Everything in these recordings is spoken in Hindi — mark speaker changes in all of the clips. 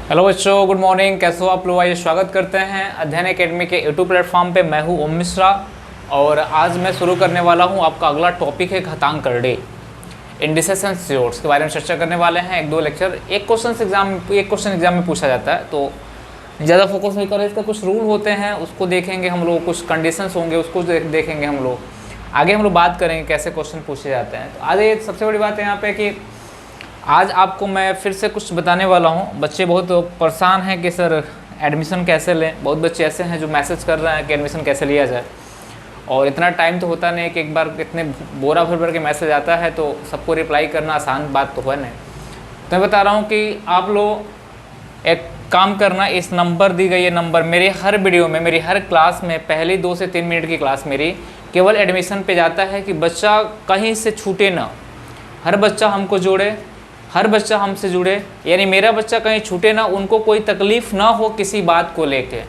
Speaker 1: हेलो बच्चों, गुड मॉर्निंग। कैसे हो आप लोग? आइए स्वागत करते हैं अध्ययन एकेडमी के यूट्यूब प्लेटफॉर्म पे। मैं हूं ओम मिश्रा और आज मैं शुरू करने वाला हूं। आपका अगला टॉपिक है घातांक करड़े, इंडिसेस एंड श्योर्स के बारे में चर्चा करने वाले हैं। एक दो लेक्चर, एक क्वेश्चन एग्जाम में पूछा जाता है तो ज़्यादा फोकस नहीं करें। इसका कुछ रूल होते हैं उसको देखेंगे हम लोग, कुछ कंडीशंस होंगे उसको देखेंगे हम लोग। आगे हम लोग बात करेंगे कैसे क्वेश्चन पूछे जाते हैं। तो आज ये सबसे बड़ी बात है यहाँ पे कि आज आपको मैं फिर से कुछ बताने वाला हूँ। बच्चे बहुत परेशान हैं कि सर एडमिशन कैसे लें। बहुत बच्चे ऐसे हैं जो मैसेज कर रहे हैं कि एडमिशन कैसे लिया जाए, और इतना टाइम तो होता नहीं कि एक बार इतने बोरा भर के मैसेज आता है तो सबको रिप्लाई करना आसान बात तो है नहीं। तो मैं बता रहा हूँ कि आप लोग एक काम करना, इस नंबर दी गई ये नंबर मेरे हर वीडियो में, मेरी हर क्लास में, पहली 2 से 3 मिनट की क्लास मेरी केवल एडमिशन पे जाता है कि बच्चा कहीं से छूटे ना। हर बच्चा हमको जोड़े, हर बच्चा हमसे जुड़े, यानी मेरा बच्चा कहीं छूटे ना, उनको कोई तकलीफ़ ना हो किसी बात को लेके।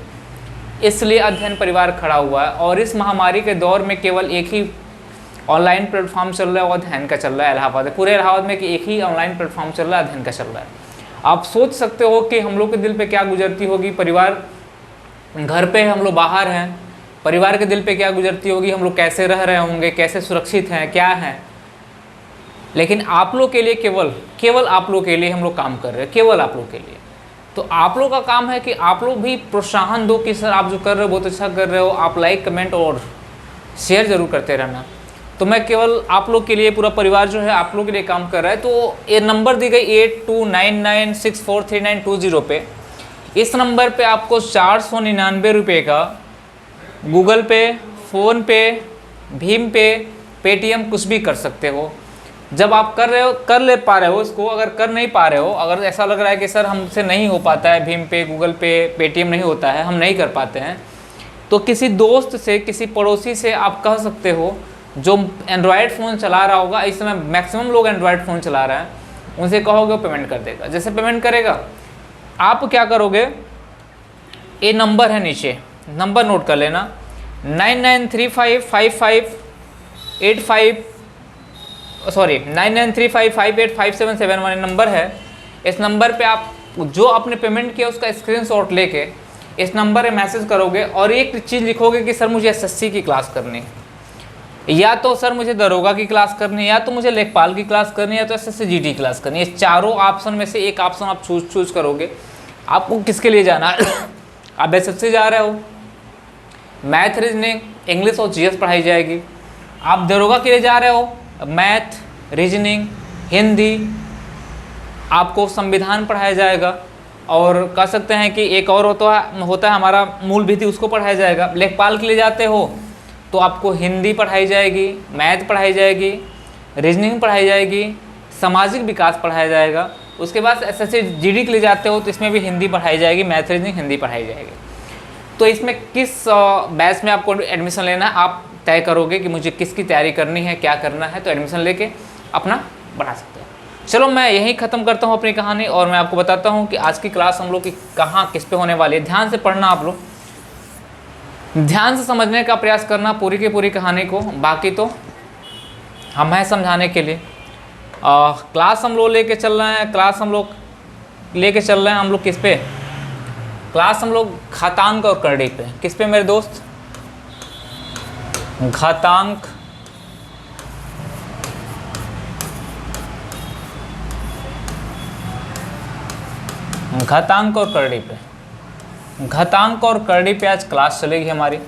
Speaker 1: इसलिए अध्ययन परिवार खड़ा हुआ है। और इस महामारी के दौर में केवल एक ही ऑनलाइन प्लेटफॉर्म चल रहा है, वो अध्ययन का चल रहा है। इलाहाबाद, पूरे इलाहाबाद में कि एक ही ऑनलाइन प्लेटफॉर्म चल रहा है, अध्ययन का चल रहा है। आप सोच सकते हो कि हम लोग के दिल पे क्या गुजरती होगी। परिवार घर पे है, हम लोग बाहर हैं, परिवार के दिल पे क्या गुजरती होगी, हम लोग कैसे रह रहे होंगे, कैसे सुरक्षित हैं, क्या हैं। लेकिन आप लोग के लिए, केवल आप लोग के लिए हम लोग काम कर रहे हैं, केवल आप लोग के लिए। तो आप लोग का काम है कि आप लोग भी प्रोत्साहन दो कि सर आप जो कर रहे हो बहुत अच्छा कर रहे हो। आप लाइक, कमेंट और शेयर ज़रूर करते रहना। तो मैं केवल आप लोग के लिए, पूरा परिवार जो है आप लोग के लिए काम कर रहा है। तो ये नंबर दी गई 8299643920 पे, इस नंबर पे आपको 499 रुपये का गूगल पे, फ़ोन पे, भीम पे, पेटीएम कुछ भी कर सकते हो। जब आप कर रहे हो, कर ले पा रहे हो इसको, अगर कर नहीं पा रहे हो, अगर ऐसा लग रहा है कि सर हमसे नहीं हो पाता है, भीम पे, गूगल पे, पेटीएम नहीं होता है, हम नहीं कर पाते हैं, तो किसी दोस्त से, किसी पड़ोसी से आप कह सकते हो जो एंड्रॉयड फ़ोन चला रहा होगा। इस समय मैक्सिमम लोग एंड्रॉयड फ़ोन चला रहे हैं, उनसे कहोगे वो पेमेंट कर देगा। जैसे पेमेंट करेगा, आप क्या करोगे, ये नंबर है नीचे, नंबर नोट कर लेना, 9935585771 नंबर है। इस नंबर पे आप जो आपने पेमेंट किया उसका स्क्रीनशॉट लेके इस नंबर पे मैसेज करोगे और एक चीज़ लिखोगे कि सर मुझे एसएससी की क्लास करनी है, या तो सर मुझे दरोगा की क्लास करनी है, या तो मुझे लेखपाल की क्लास करनी है, या तो एसएससी जीडी क्लास करनी है। इस चारों ऑप्शन में से एक ऑप्शन आप चूज करोगे। आपको किसके लिए जाना है? आप एसएससी जा रहे हो, मैथ, रीजनिंग, इंग्लिश और जीएस पढ़ाई जाएगी। आप दरोगा के लिए जा रहे हो, मैथ, रीजनिंग, हिंदी, आपको संविधान पढ़ाया जाएगा। और कह सकते हैं कि एक और होता है हमारा मूल विधि, उसको पढ़ाया जाएगा। लेखपाल के लिए जाते हो तो आपको हिंदी पढ़ाई जाएगी, मैथ पढ़ाई जाएगी, रीजनिंग पढ़ाई जाएगी, सामाजिक विकास पढ़ाया जाएगा। उसके बाद एसएससी जीडी के लिए जाते हो तो इसमें भी हिंदी पढ़ाई जाएगी, मैथ, रीजनिंग, हिंदी पढ़ाई जाएगी। तो इसमें किस बैच में आपको एडमिशन लेना है आप तय करोगे कि मुझे किसकी तैयारी करनी है, क्या करना है, तो एडमिशन लेके अपना बढ़ा सकते हैं। चलो मैं यहीं ख़त्म करता हूँ अपनी कहानी, और मैं आपको बताता हूँ कि आज की क्लास हम लोग की कहाँ किस पे होने वाली है। ध्यान से पढ़ना, आप लोग ध्यान से समझने का प्रयास करना पूरी की पूरी कहानी को। बाकी तो हम हैं समझाने के लिए। क्लास हम लोग लेके चल रहे हैं, हम लोग किस पे? क्लास हम लोग घातांक और करड़ी पे। किस पे मेरे दोस्त? घातांक और करड़ी पे। घातांक और करड़ी पे आज क्लास चलेगी हमारी।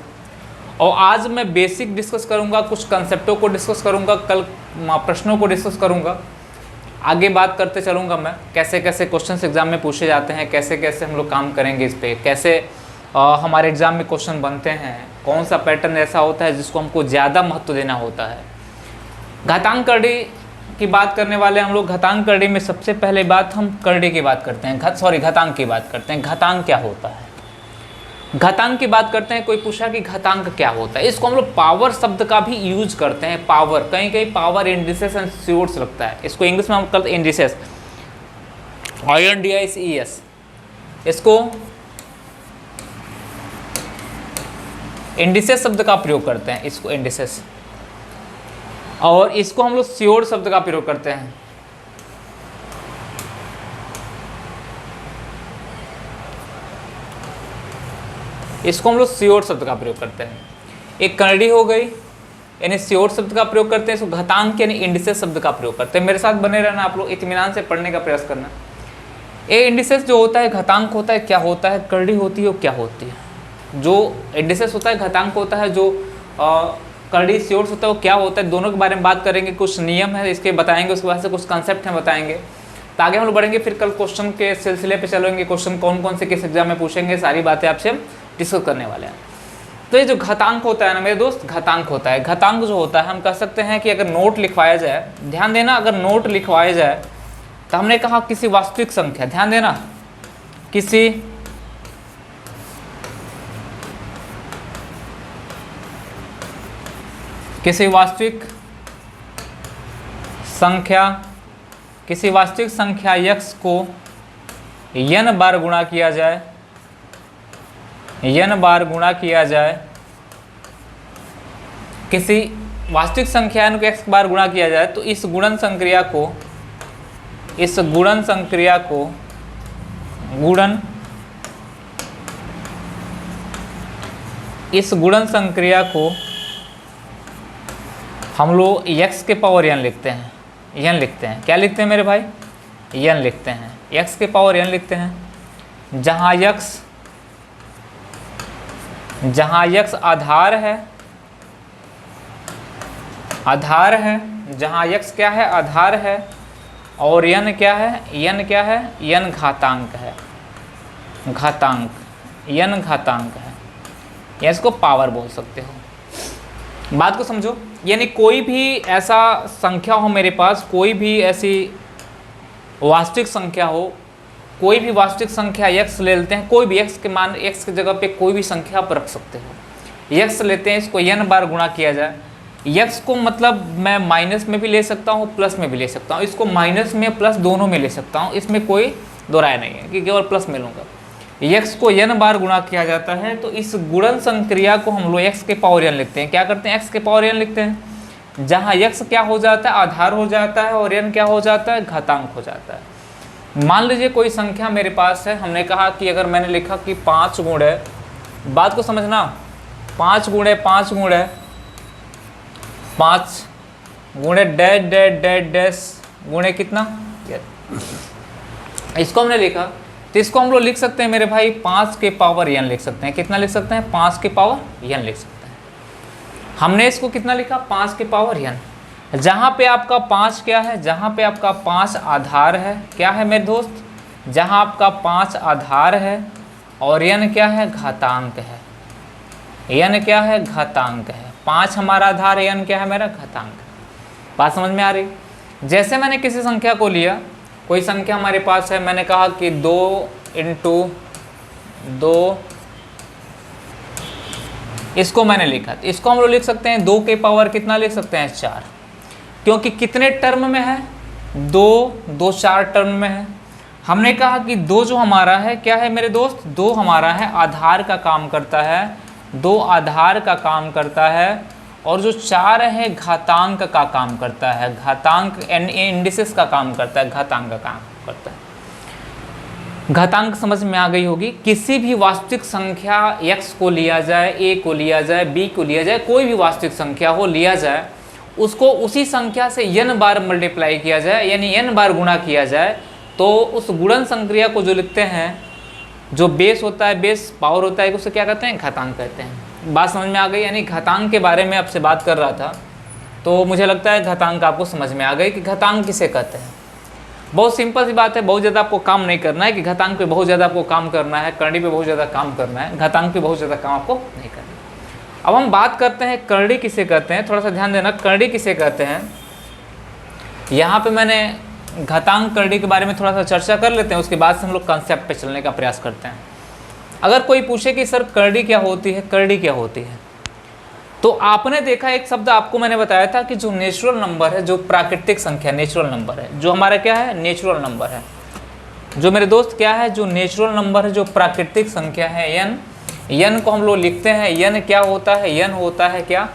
Speaker 1: और आज मैं बेसिक डिस्कस करूंगा, कुछ कंसेप्टों को डिस्कस करूंगा, कल प्रश्नों को डिस्कस करूंगा। आगे बात करते चलूँगा मैं, कैसे कैसे क्वेश्चंस एग्जाम में पूछे जाते हैं, कैसे कैसे हम लोग काम करेंगे इस पे, कैसे हमारे एग्ज़ाम में क्वेश्चन बनते हैं, कौन सा पैटर्न ऐसा होता है जिसको हमको ज़्यादा महत्व देना होता है। घातांक करड़ी की बात करने वाले हम लोग। घातांक करड़ी में सबसे पहले बात हम करड़ी की बात करते हैं, घातांक की बात करते हैं। घातांक क्या होता है? घातांक की बात करते हैं। कोई पूछा कि घातांक क्या होता है, इसको हम लोग पावर शब्द का भी यूज करते हैं। पावर, कहीं कहीं पावर, इंडिसेस एंड श्योर्स लगता है। इसको इंग्लिश में हम करते हैं इंडिसेस, INDICES। इसको इंडिसेस शब्द का प्रयोग करते हैं, इसको इंडिसेस। और इसको हम लोग श्योर शब्द का प्रयोग करते हैं। इसको हम लोग श्योर शब्द का प्रयोग करते हैं। एक करड़ी हो गई, यानी श्योर शब्द का प्रयोग करते हैं। इसको घातांक यानी इंडिसेस शब्द का प्रयोग करते हैं। मेरे साथ बने रहना, आप लोग इत्मीनान से पढ़ने का प्रयास करना। ये इंडिसेस जो होता है घातांक होता है, क्या होता है, करड़ी होती है और क्या होती है। जो इंडिसेस होता है घातांक होता है, जो करड़ी श्योर होता है वो क्या होता है, दोनों के बारे में बात करेंगे। कुछ नियम है इसके बताएंगे, उसके बाद से कुछ कंसेप्ट हैं बताएंगे। तो आगे हम लोग बढ़ेंगे, फिर कल क्वेश्चन के सिलसिले पे चलेंगे। क्वेश्चन कौन कौन से किस एग्जाम में पूछेंगे, सारी बातें आपसे हम डिस्कस करने वाले हैं। तो ये जो घातांक होता है ना मेरे दोस्त, घातांक होता है। घातांक जो होता है हम कह सकते हैं कि अगर नोट लिखवाया जाए, ध्यान देना, अगर नोट लिखवाया जाए तो हमने कहा किसी वास्तविक संख्या, ध्यान देना, किसी वास्तविक संख्या x को n बार गुणा किया जाए, किसी वास्तविक संख्या n को x बार गुणा किया जाए, तो इस गुणन संक्रिया को हम लोग x के पावर n लिखते हैं। क्या लिखते हैं मेरे भाई, n लिखते हैं, x के पावर n लिखते हैं। जहाँ x आधार है, जहाँ x क्या है, आधार है, और n क्या है, n घातांक है, n घातांक है, या इसको पावर बोल सकते हो। बात को समझो, यानी कोई भी ऐसा संख्या हो मेरे पास, कोई भी ऐसी वास्तविक संख्या हो, कोई भी वास्तविक संख्या x ले लेते हैं, कोई भी x के मान, x की जगह पे कोई भी संख्या आप रख सकते हो। x लेते हैं, इसको n बार गुणा किया जाए। x को मतलब मैं माइनस में भी ले सकता हूँ, प्लस में भी ले सकता हूँ, इसको माइनस में प्लस दोनों में ले सकता हूँ, इसमें कोई दो राय नहीं है कि केवल प्लस में लूँगा। x को n बार गुणा किया जाता है, तो इस गुणन संक्रिया को हम लोग x के पावर n लिखते हैं। क्या करते हैं, x के पावर n लिखते हैं, जहाँ x क्या हो जाता है, आधार हो जाता है, और n क्या हो जाता है, घातांक हो जाता है। मान लीजिए कोई संख्या मेरे पास है, हमने कहा कि अगर मैंने लिखा कि 5 गुणे, बात को समझना, 5 गुणे डैश डैश डैश डैश गुणे कितना, इसको हमने लिखा, तो इसको हम लोग लिख सकते हैं मेरे भाई 5 के पावर n लिख सकते हैं। कितना लिख सकते हैं, 5 के पावर n लिख सकते हैं। हमने इसको कितना लिखा, 5 के पावर n। जहाँ पे आपका 5 क्या है, जहाँ पे आपका 5 आधार है, क्या है मेरे दोस्त, जहाँ आपका 5 आधार है, और n क्या है, घातांक है, n क्या है, घातांक है। 5 हमारा आधार है, n क्या है मेरा, घातांक। बात समझ में आ रही। जैसे मैंने किसी संख्या को लिया, कोई संख्या हमारे पास है, मैंने कहा कि 2 × 2, इसको मैंने लिखा, तो इसको हम लोग लिख सकते हैं 2 के पावर कितना लिख सकते हैं, 4, क्योंकि कितने टर्म में है, 2 4 टर्म में है। हमने कहा कि 2 जो हमारा है क्या है मेरे दोस्त, 2 हमारा है आधार का काम करता है, 2 आधार का काम करता है, और जो 4 है घातांक का काम करता है, घातांक इंडिसेस का काम करता है, घातांक का काम करता है। घातांक समझ में आ गई होगी। किसी भी वास्तविक संख्या x को लिया जाए, a को लिया जाए, b को लिया जाए, कोई भी वास्तविक संख्या हो लिया जाए, उसको उसी संख्या से n बार मल्टीप्लाई किया जाए, यानी n बार गुणा किया जाए, तो उस गुणन संक्रिया को जो लिखते हैं, जो बेस होता है, बेस पावर होता है, उसे क्या कहते हैं, घातांक कहते हैं। बात समझ में आ गई। यानी घातांक के बारे में आपसे बात कर रहा था, तो मुझे लगता है घातांक आपको समझ में आ गई कि घातांक किसे कहते हैं। बहुत सिंपल सी बात है, बहुत ज़्यादा आपको काम नहीं करना है कि घातांक पे बहुत ज़्यादा आपको काम करना है, करड़ी पे बहुत ज़्यादा काम करना है, घातांक पे बहुत ज़्यादा काम आपको नहीं करना। अब हम बात करते हैं करड़ी किसे कहते हैं। थोड़ा सा ध्यान देना, करड़ी किसे कहते हैं। यहाँ पे मैंने घातांक करड़ी के बारे में थोड़ा सा चर्चा कर लेते हैं, उसके बाद से हम लोग कंसेप्ट पे चलने का प्रयास करते हैं। अगर कोई पूछे कि सर करड़ी क्या होती है, करड़ी क्या होती है, तो आपने देखा एक शब्द आपको मैंने बताया था कि जो नेचुरल नंबर है, जो प्राकृतिक संख्या नेचुरल नंबर है, जो हमारा क्या है, नेचुरल नंबर है, जो मेरे दोस्त क्या है, जो नेचुरल नंबर है, जो प्राकृतिक संख्या है, n को हम लोग लिखते हैं। n क्या होता है, n होता है क्या,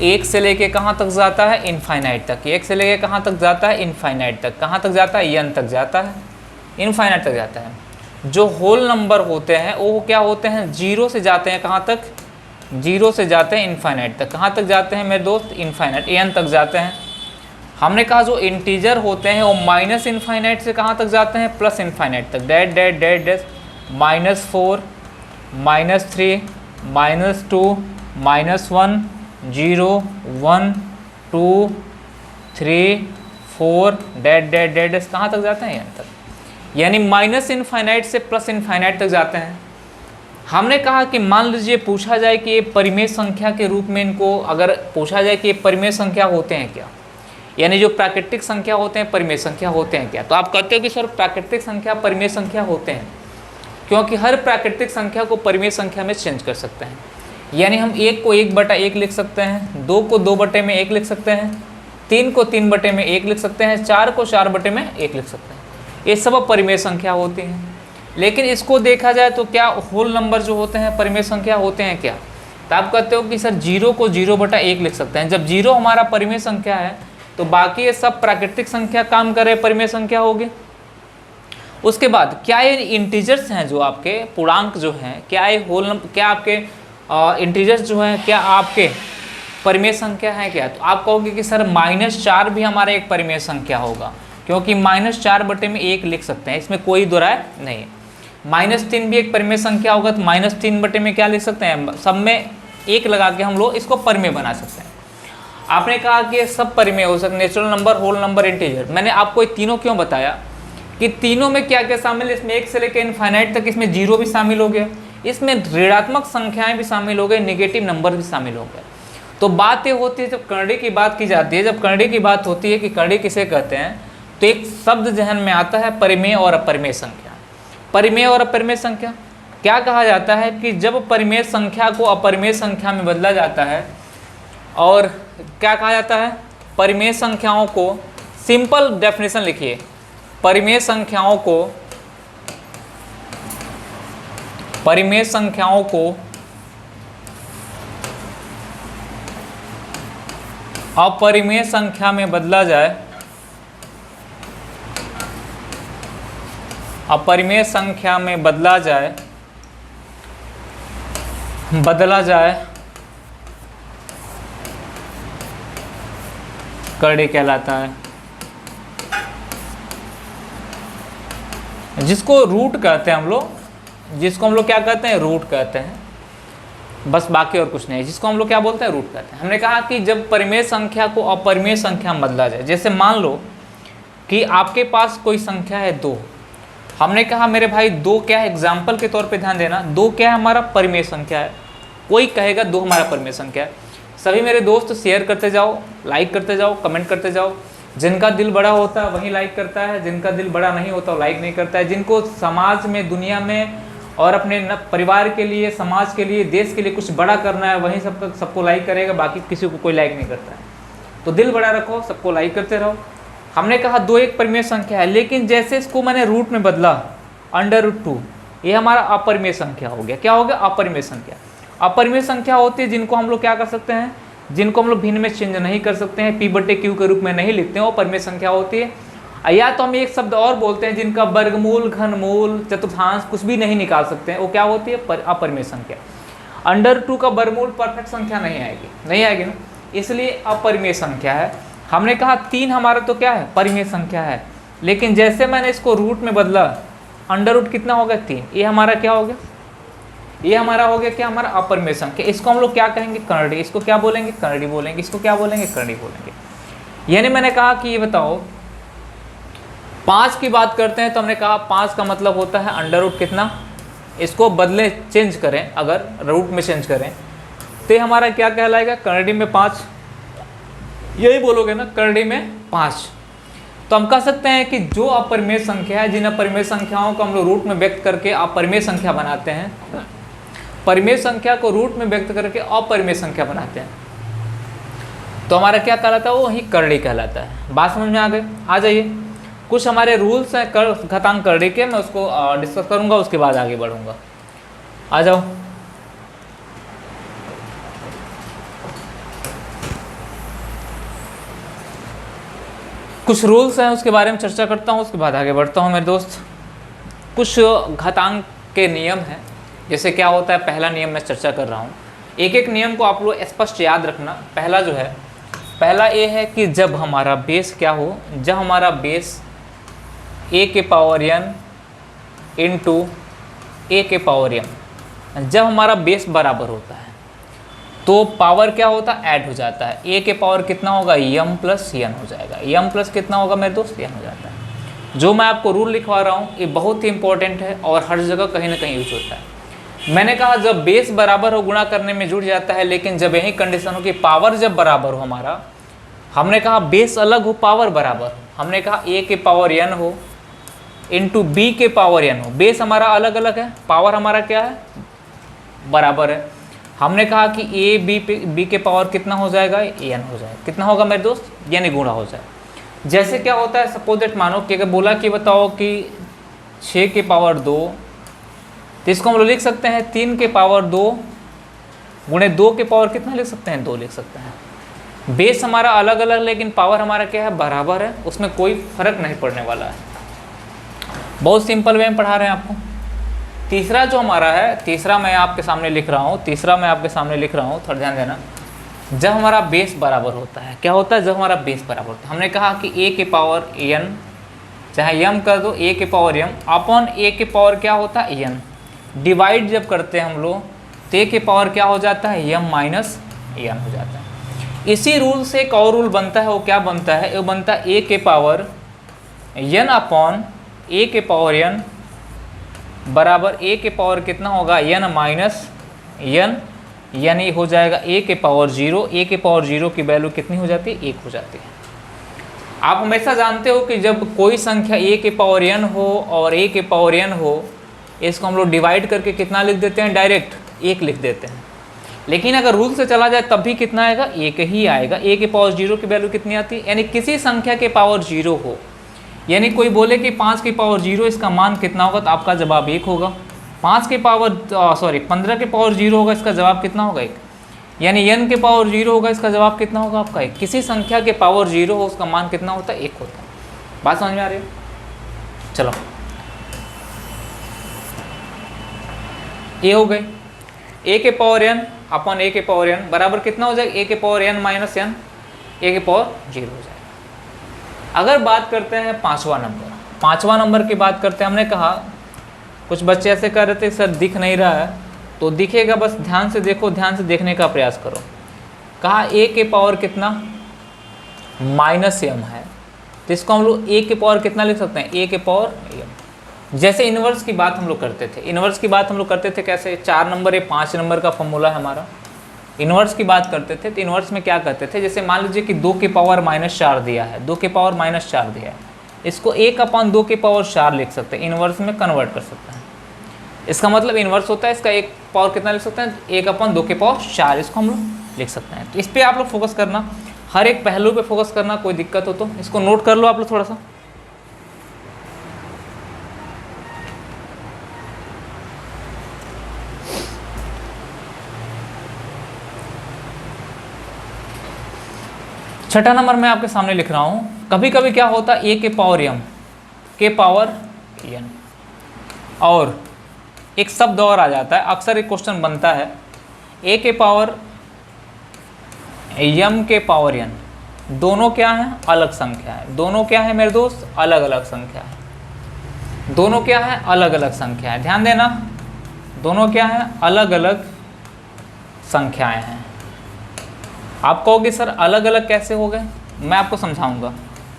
Speaker 1: 1 से लेके कहाँ तक जाता है, इनफाइनाइट तक। 1 से लेके कहाँ तक जाता है, इनफाइनाइट तक। कहाँ तक जाता है, n तक जाता है, इनफाइनाइट तक जाता है। जो होल नंबर होते हैं वो क्या होते हैं, जीरो से जाते हैं कहाँ तक, जीरो से जाते हैं इनफाइनाइट तक। कहाँ तक जाते हैं मेरे दोस्त, इनफाइनाइट, एन तक जाते हैं। हमने कहा जो इंटीजर होते हैं वो माइनस इनफाइनाइट से कहाँ तक जाते हैं, प्लस इनफाइनाइट तक। That that that that -4 -3 -2 -1 0 1 2 3 4 that that that that कहाँ तक जाते हैं, एन तक। यानी माइनस इनफाइनाइट से प्लस इनफाइनाइट तक जाते हैं। हमने कहा कि मान लीजिए पूछा जाए कि ये परिमेय संख्या के रूप में इनको अगर पूछा जाए कि ये परिमेय संख्या होते हैं क्या, यानी जो प्राकृतिक संख्या होते हैं परिमेय संख्या होते हैं क्या, तो आप कहते हो कि सर प्राकृतिक संख्या परिमेय संख्या होते हैं, क्योंकि हर प्राकृतिक संख्या को परिमेय संख्या में चेंज कर सकते हैं। यानी हम 1 को 1/1 लिख सकते हैं, 2 को 2/1 लिख सकते हैं, 3 को 3/1 लिख सकते हैं, 4 को 4/1 लिख सकते हैं। ये सब परिमेय संख्या होती हैं। लेकिन इसको देखा जाए तो क्या होल नंबर जो होते हैं परिमेय संख्या होते हैं क्या, तो आप कहते हो कि सर 0 को 0/1 लिख सकते हैं। जब 0 हमारा परिमेय संख्या है तो बाकी ये सब प्राकृतिक संख्या काम करे परिमेय संख्या होगी। उसके बाद क्या ये इंटीजर्स हैं जो आपके पूर्णांक जो हैं, क्या ये होल नंबर, क्या आपके इंटीजर्स जो हैं क्या आपके परिमेय संख्या है क्या, तो आप कहोगे कि सर -4 भी हमारा एक परिमेय संख्या होगा, क्योंकि -4/1 लिख सकते हैं, इसमें कोई दो राय नहीं है। -3 भी एक परिमेय संख्या होगा, तो -3/में क्या लिख सकते हैं, सब में 1 लगा के हम लोग इसको परिमेय बना सकते हैं। आपने कहा कि ये सब परिमेय हो सकते, natural number, whole number, integer. मैंने आपको ये तीनों क्यों बताया कि तीनों में क्या क्या शामिल है, इसमें 1 से लेकर इनफाइनाइट तक, इसमें 0 भी शामिल हो गया, इसमें ऋणात्मक संख्याएं भी शामिल हो गए, नेगेटिव नंबर भी शामिल हो गए। तो बात ये होती है जब करड़ी की बात की जाती है, जब करड़ी की बात होती है कि करड़ी किसे कहते हैं, तो एक शब्द जहन में आता है परिमेय और अपरिमेय संख्या। परिमेय और अपरिमेय संख्या क्या कहा जाता है कि जब परिमेय संख्या को अपरिमेय संख्या में बदला जाता है, और क्या कहा जाता है, परिमेय संख्याओं को, सिंपल डेफिनेशन लिखिए, परिमेय संख्याओं को अपरिमेय संख्या में बदला जाए, अपरिमेय संख्या में बदला जाए करड़ी कहलाता है, जिसको रूट कहते हैं हम लोग, जिसको हम लोग क्या कहते हैं, रूट कहते हैं, बस बाकी और कुछ नहीं, जिसको हम लोग क्या बोलते हैं, रूट कहते हैं। हमने कहा कि जब परिमेय संख्या को अपरिमेय संख्या में बदला जाए, जैसे मान लो कि आपके पास कोई संख्या है 2, हमने कहा मेरे भाई 2 क्या है, एग्जाम्पल के तौर पे ध्यान देना, 2 क्या है, हमारा परिमेय संख्या है। कोई कहेगा 2 हमारा परिमेय संख्या है। सभी मेरे दोस्त शेयर करते जाओ, लाइक करते जाओ, कमेंट करते जाओ। जिनका दिल बड़ा होता है वही लाइक करता है, जिनका दिल बड़ा नहीं होता वो लाइक नहीं करता है। जिनको समाज में, दुनिया में और अपने परिवार के लिए, समाज के लिए, देश के लिए कुछ बड़ा करना है, वही सबको लाइक करेगा, बाकी किसी को कोई लाइक नहीं करता है। तो दिल बड़ा रखो, सबको लाइक करते रहो। हमने कहा 2 एक परिमेय संख्या है, लेकिन जैसे इसको मैंने रूट में बदला, √2, ये हमारा अपरिमेय संख्या हो गया। क्या हो गया, अपरिमेय संख्या। अपरिमेय संख्या होती है जिनको हम लोग क्या कर सकते हैं, जिनको हम लोग भिन्न में चेंज नहीं कर सकते हैं, P/Q के रूप में नहीं लिखते हैं, वो परिमेय संख्या होती है। या तो हम एक शब्द और बोलते हैं जिनका वर्गमूल, घनमूल, चतुर्थांश कुछ भी नहीं निकाल सकते हैं, वो क्या होती है, अपरिमेय संख्या। √2 का वर्गमूल परफेक्ट संख्या नहीं आएगी ना, इसलिए अपरिमेय संख्या है। हमने कहा 3 हमारा तो क्या है, परिमेय संख्या है, लेकिन जैसे मैंने इसको रूट में बदला, √, कितना हो गया, 3, ये हमारा क्या हो गया, ये हमारा हो गया क्या, हमारा अपरिमेय संख्या। इसको हम लोग क्या कहेंगे, करड़ी। इसको क्या बोलेंगे, करड़ी बोलेंगे। इसको क्या बोलेंगे, करड़ी बोलेंगे। यानी मैंने कहा कि ये बताओ 5 की बात करते हैं, तो हमने कहा 5 का मतलब होता है √, कितना, इसको बदले, चेंज करें, अगर रूट में चेंज करें तो हमारा क्या कहलाएगा, करड़ी में 5, यही बोलोगे ना, करड़ी में 5। तो हम कह सकते हैं कि जो अपरिमेय संख्या है, जिन अपरिमेय संख्याओं को हम लोग रूट में व्यक्त करके अपरिमेय संख्या बनाते हैं, परिमेय संख्या को रूट में व्यक्त करके अपरिमेय संख्या बनाते हैं, तो हमारा क्या कहलाता है, वो वही करड़ी कहलाता है। बात समझ में आ गई। आ जाइए, कुछ हमारे रूल्स हैं घातांक करड़ी के, मैं उसको डिस्कस करूंगा, उसके बाद आगे बढ़ूंगा। आ जाओ। कुछ रूल्स हैं, उसके बारे में चर्चा करता हूँ, उसके बाद आगे बढ़ता हूँ मेरे दोस्त। कुछ घातांक के नियम हैं। जैसे क्या होता है, पहला नियम मैं चर्चा कर रहा हूँ, एक एक नियम को आप लोग स्पष्ट याद रखना। पहला जो है, पहला ये है कि जब हमारा बेस क्या हो, जब हमारा बेस a के पावर n इंटू a के पावर m, जब हमारा बेस बराबर होता है तो पावर क्या होता है, ऐड हो जाता है। a के पावर कितना होगा, m प्लस n हो जाएगा। m प्लस कितना होगा मेरे दोस्त, n हो जाता है। जो मैं आपको रूल लिखवा रहा हूँ ये बहुत ही इंपॉर्टेंट है और हर जगह कहीं ना कहीं यूज होता है। मैंने कहा जब बेस बराबर हो गुणा करने में जुड़ जाता है, लेकिन जब यही कंडीशन हो कि पावर जब बराबर हो हमारा, हमने कहा बेस अलग हो पावर बराबर, हमने कहा a के पावर n हो इंटू b के पावर n हो, बेस हमारा अलग अलग है, पावर हमारा क्या है, बराबर है। हमने कहा कि b के पावर कितना हो जाएगा, n हो जाएगा। कितना होगा मेरे दोस्त, यानी गुणा हो जाए। जैसे क्या होता है, सपोज दैट मानो कि अगर बोला कि बताओ कि 6 के पावर 2, तो इसको हम लोग लिख सकते हैं 3 के पावर 2 गुणे 2 के पावर कितना लिख सकते हैं, 2 लिख सकते हैं। बेस हमारा अलग अलग लेकिन पावर हमारा क्या है, बराबर है, उसमें कोई फर्क नहीं पड़ने वाला है। बहुत सिंपल वे में पढ़ा रहे हैं आपको। तीसरा जो हमारा है, तीसरा मैं आपके सामने लिख रहा हूँ, थोड़ा ध्यान देना। जब हमारा बेस बराबर होता है, क्या होता है, जब हमारा बेस बराबर होता है, हमने कहा कि a के पावर n, चाहे m कर दो, a के पावर m अपॉन a के पावर क्या होता है, n, डिवाइड जब करते हैं हम लोग तो a के पावर क्या हो जाता है, m माइनस n हो जाता है। इसी रूल से एक और रूल बनता है, वो क्या बनता है, वो बनता है a के पावर n अपॉन a के पावर n बराबर a के पावर कितना होगा, n माइनस n, यानी हो जाएगा a के पावर 0। a के पावर 0 की वैल्यू कितनी हो जाती है, 1 हो जाती है। आप हमेशा जानते हो कि जब कोई संख्या a के पावर n हो और a के पावर n हो, इसको हम लोग डिवाइड करके कितना लिख देते हैं, डायरेक्ट 1 लिख देते हैं। लेकिन अगर रूल से चला जाए तब भी कितना आएगा, 1 ही आएगा। a के पावर 0 की वैल्यू कितनी आती है, यानी किसी संख्या के पावर 0 हो, यानी कोई बोले कि 5 के पावर 0 इसका मान कितना होगा, तो आपका जवाब 1 होगा। 15 के पावर 0 होगा, इसका जवाब कितना होगा, 1। यानी n के पावर 0 होगा, इसका जवाब कितना होगा आपका, 1। किसी संख्या के पावर 0 हो उसका मान कितना होता है, 1 होता है। बात समझ में आ रही है? चलो, ये हो गई a के पावर n अपॉन a के पावर n बराबर कितना हो जाएगा, a के power n minus n, a के पावर 0 हो जाएगा। अगर बात करते हैं पाँचवा नंबर की बात करते हैं, हमने कहा कुछ बच्चे ऐसे कर रहे थे सर दिख नहीं रहा है, तो दिखेगा, बस ध्यान से देखो, ध्यान से देखने का प्रयास करो। कहा a के पावर कितना, माइनस m है, तो इसको हम लोग a के पावर कितना लिख सकते हैं, a के पावर m। जैसे इन्वर्स की बात हम लोग करते थे, कैसे, 4 नंबर या 5 नंबर का फॉर्मूला है हमारा। इन्वर्स की बात करते थे तो इन्वर्स में क्या करते थे, जैसे मान लीजिए कि 2 के पावर माइनस 4 दिया है, 2 के पावर माइनस 4 दिया है, इसको 1 अपॉन 2 के पावर 4 लिख सकते हैं, इन्वर्स में कन्वर्ट कर सकते हैं। इसका मतलब इन्वर्स होता है, इसका 1 पावर कितना लिख सकते हैं, 1 अपॉन 2 के पावर 4, इसको हम लोग लिख सकते हैं। तो इस पर आप लोग फोकस करना, हर एक पहलू पे फोकस करना, कोई दिक्कत हो तो इसको नोट कर लो आप लोग थोड़ा सा। छठा नंबर मैं आपके सामने लिख रहा हूँ। कभी कभी क्या होता है, a के पावर m के पावर n, और एक शब्द और आ जाता है, अक्सर एक क्वेश्चन बनता है, a के पावर m के पावर n, दोनों क्या हैं, अलग संख्या है। दोनों क्या है मेरे दोस्त, अलग अलग संख्या है। दोनों क्या है, अलग अलग संख्या है। ध्यान देना, दोनों क्या है, अलग अलग संख्याएं हैं। आप कहोगे सर अलग अलग कैसे हो गए, मैं आपको समझाऊंगा।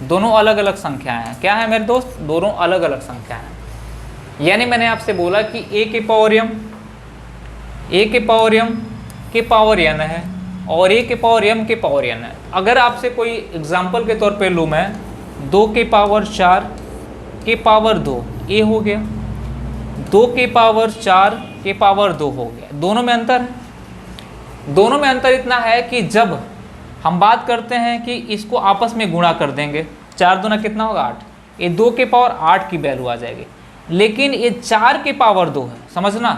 Speaker 1: दोनों अलग अलग संख्याएं हैं। क्या है मेरे दोस्त, दोनों अलग अलग संख्याएं हैं। यानी मैंने आपसे बोला कि a के पावर m के पावर n है और a के पावर m के पावर n है। अगर आपसे कोई एग्जाम्पल के तौर पे लूँ मैं, 2 के पावर 4 के पावर 2 a हो गया, 2 के पावर 4 के पावर 2 हो गया। दोनों में अंतर है। दोनों में अंतर इतना है कि जब हम बात करते हैं कि इसको आपस में गुणा कर देंगे, 4 दूना कितना होगा 8, ये 2 के पावर 8 की वैल्यू आ जाएगी। लेकिन ये 4 के पावर 2 है, समझना,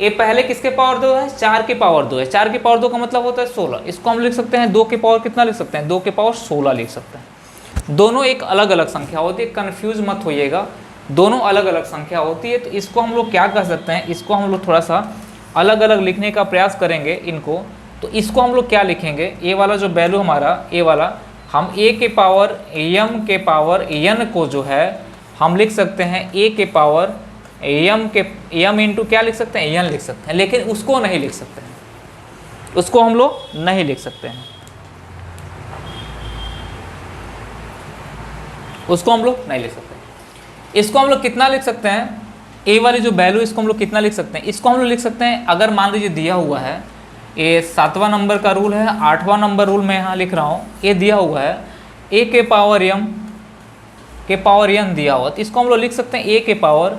Speaker 1: ये पहले किसके पावर 2 है, 4 के पावर 2 है। 4 के पावर 2 का मतलब होता है 16। इसको हम लिख सकते हैं 2 के पावर कितना लिख सकते हैं, 2 के पावर 16 लिख सकते हैं। दोनों एक अलग अलग संख्या होती है, कन्फ्यूज मत होइएगा। दोनों अलग अलग संख्या होती है। तो इसको हम लोग क्या कर सकते हैं, इसको हम लोग थोड़ा सा अलग अलग लिखने का प्रयास करेंगे इनको। तो इसको हम लोग क्या लिखेंगे, ए वाला जो वैल्यू हमारा ए वाला, हम ए के पावर एम के पावर एन को जो है हम लिख सकते हैं ए के पावर एम के एम इंटू क्या लिख सकते हैं, एन लिख सकते हैं। लेकिन उसको नहीं लिख सकते हैं, उसको हम लोग नहीं लिख सकते हैं, उसको हम लोग नहीं लिख सकते। इसको हम लोग कितना लिख सकते हैं, ए वाली जो वैल्यू इसको हम लोग कितना लिख सकते हैं, इसको हम लोग लिख सकते हैं, अगर मान लीजिए दिया हुआ है ये 7वां नंबर का रूल है, 8वां नंबर रूल मैं यहाँ लिख रहा हूँ, ये दिया हुआ है ए के पावर एम के पावर एन दिया हुआ, तो इसको हम लोग लिख सकते हैं ए के पावर